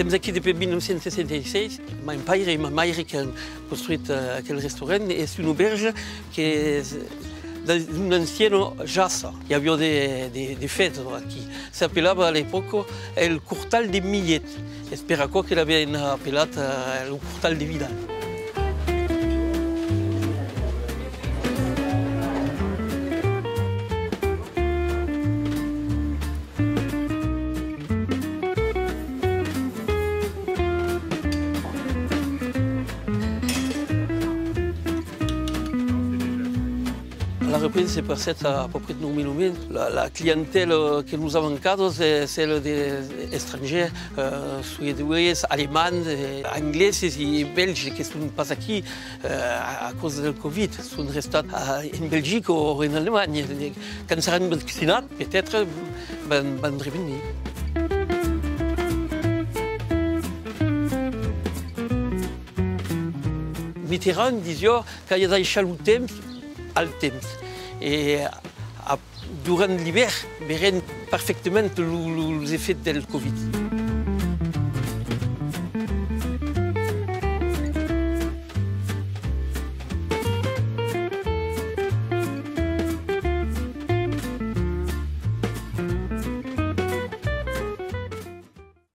Som aquí depuis 1966. Mon père et ma mère qui ont construit aquel restaurant. C'est une auberge qui est dans une ancienne jasse. Il y avait des fêtes ici. Ça s'appelait à l'époque le Curtal de Millet. J'espère qu'il avait appelé le Curtal de Vidal. La reprise s'est passée à peu près de 9 000 hommes. La clientèle que nous avons cadre, c'est celle des étrangers, suédois, allemands, anglais et belges qui ne sont pas ici à cause du Covid. Ils sont restés en Belgique ou en Allemagne. Quand ils seront vaccinés, peut-être vont revenir. Mitterrand disait qu'il y a des chaloux al temps. Et durant l'hiver, verront parfaitement les effets du Covid.